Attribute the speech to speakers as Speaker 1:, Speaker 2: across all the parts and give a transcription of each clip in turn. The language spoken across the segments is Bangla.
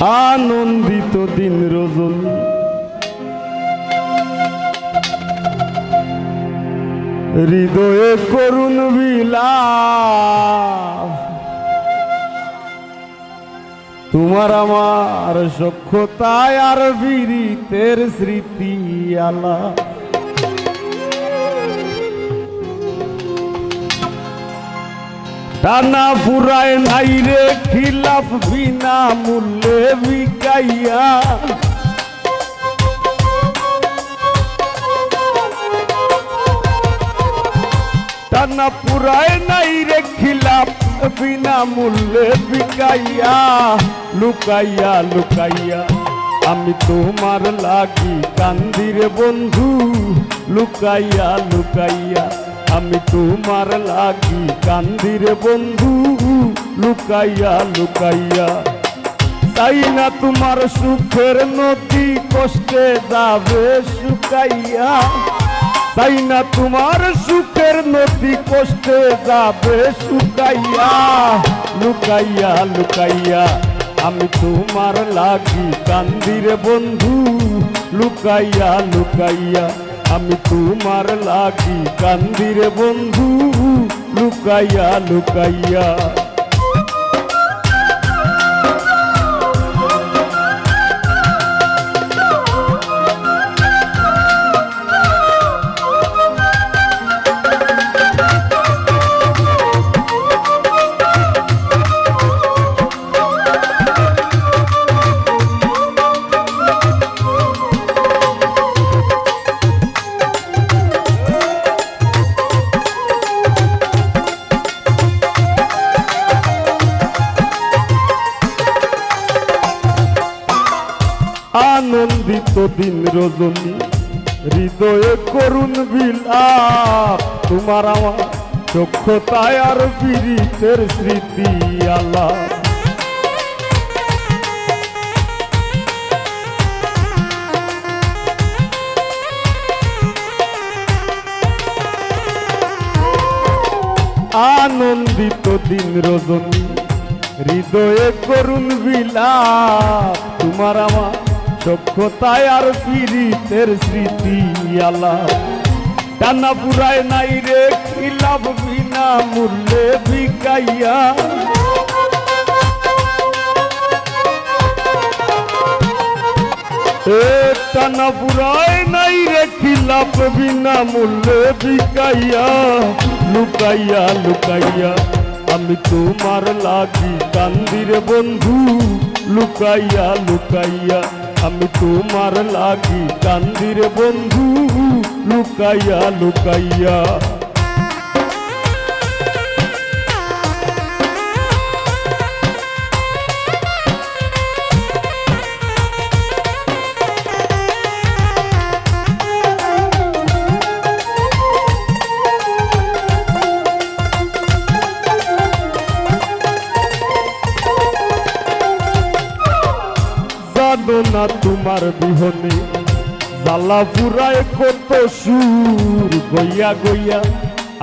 Speaker 1: আনন্দিত দিন রজনী হৃদয়ে করুণ বিলাপ তোমার আমার সখ্যতায় আর বীরিতের স্মৃতি আলাপ টানা ফুরায় নাই রে খিলাফ বিনা মূল্যে বিকাইয়া টানা ফুরায় নাই রে খিলাফ বিনা মূল্যে বিকাইয়া লুকাইয়া লুকাইয়া আমি তোমার লাগি কান্দি রে বন্ধু লুকাইয়া লুকাইয়া আমি তোমার লাগি কান্দি রে বন্ধু লুকাইয়া লুকাইয়া চাই না তোমার সুখের নদী কষ্টে যাবে শুকাইয়া চাই না তোমার সুখের নদী কষ্টে যাবে শুকাইয়া লুকাইয়া লুকাইয়া আমি তোমার লাগি কান্দি রে বন্ধু লুকাইয়া লুকাইয়া আমি তোমার লাগি কান্দি রে বন্ধু লুকাইয়া লুকাইয়া আনন্দিত দিন রজনী হৃদয়ে করুণ বিলাপ তোমার আমার সখ্যতায় আর বীরিতের স্মৃতি আলাপ আনন্দিত দিন রজনী হৃদয়ে করুণ বিলাপ তোমার আমার সখ্যতায় আর পীড়িতের স্মৃতি আলাপ টানা পুরায় নাই রে খিলাফ বিনা মূল্যে বিকাইয়া টানা পুরায় নাই রে খিলাফ বিনা মূল্যে বিকাইয়া লুকাইয়া লুকাইয়া আমি তোমার লাগি কান্দি রে বন্ধু লুকাইয়া লুকাইয়া আমি তোমার লাগি কান্দি রে বন্ধু লুকাইয়া লুকাইয়া না তোমার বিহনে জ্বালা পুরায় কত সুর গইয়া গইয়া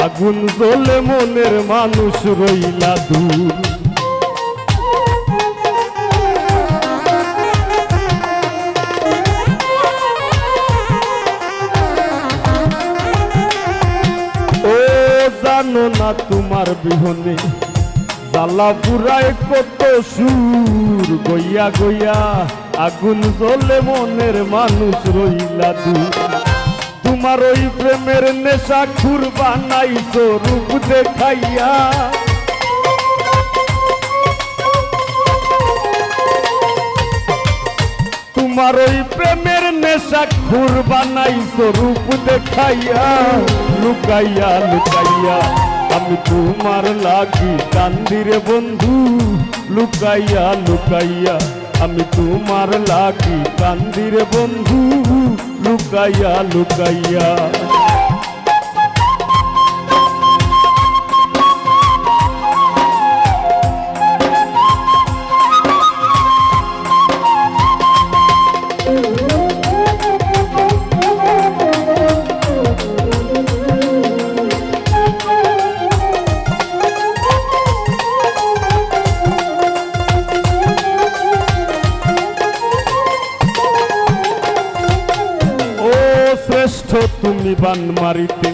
Speaker 1: আগুন জ্বলে মনের মানুষ রইলা দূর ও জানো না তোমার বিহনে জ্বালা পুরায় কত সুর গইয়া গইয়া আগুন জ্বলে মনের মানুষ রইলা দূর তোমার ওই প্রেমের নেশা খুর বানাইছো রূপ দেখাইয়া তোমার ওই প্রেমের নেশা খুর বানাইছো রূপ দেখাইয়া লুকাইয়া লুকাইয়া আমি তোমার লাগি কান্দি রে বন্ধু লুকাইয়া লুকাইয়া আমি তোমার লাগি কান্দি রে বন্ধু লুকাইয়া লুকাইয়া তুমি বান মারিতে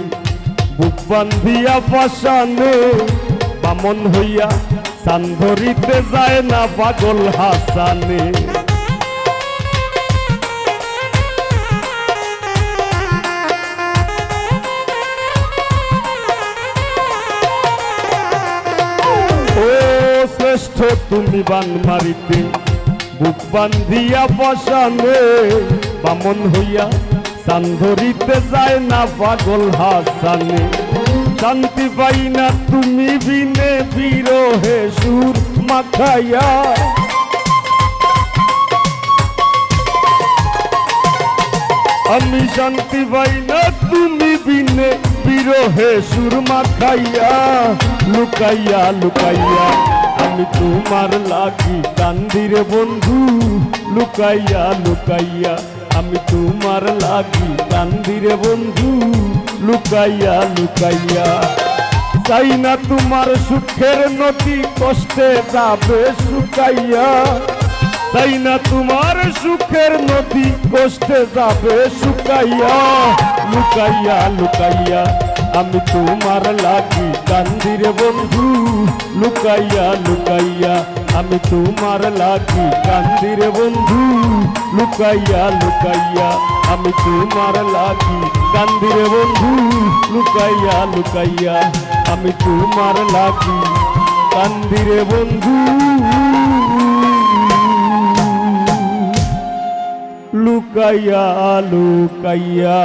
Speaker 1: বুক বান্ধিয়া পাশানে বামন হইয়া সান ধরিতে যায় না পাগল হাসানে ও শ্রেষ্ঠ তুমি বান মারিতে বুক বান্ধিয়া পাশানে বামন হইয়া সান ধরিতে যায় না পাগল হাসানে শান্তি পাই না তুমি বিনে বিরহে সুর মাখাইয়া আমি শান্তি পাই না তুমি বিনে বিরহে সুর মাখাইয়া লুকাইয়া লুকাইয়া আমি তোমার লাগি কান্দি রে বন্ধু লুকাইয়া লুকাইয়া আমি তোমার লাগি কান্দি রে বন্ধু লুকাইয়া লুকাইয়া চাই না তোমার সুখের নদী কষ্টে যাবে শুকাইয়া চাই না তোমার সুখের নদী কষ্টে যাবে শুকাইয়া লুকাইয়া লুকাইয়া আমি তোমার লাগি কান্দি রে বন্ধু লুকাইয়া লুকাইয়া আমি তোমার লাগি কান্দি রে বন্ধু লুকাইয়া লুকাইয়া আমি তোমার লাগি কান্দি রে বন্ধু লুকাইয়া লুকাইয়া আমি তোমার লাগি কান্দি রে বন্ধু লুকাইয়া লুকাইয়া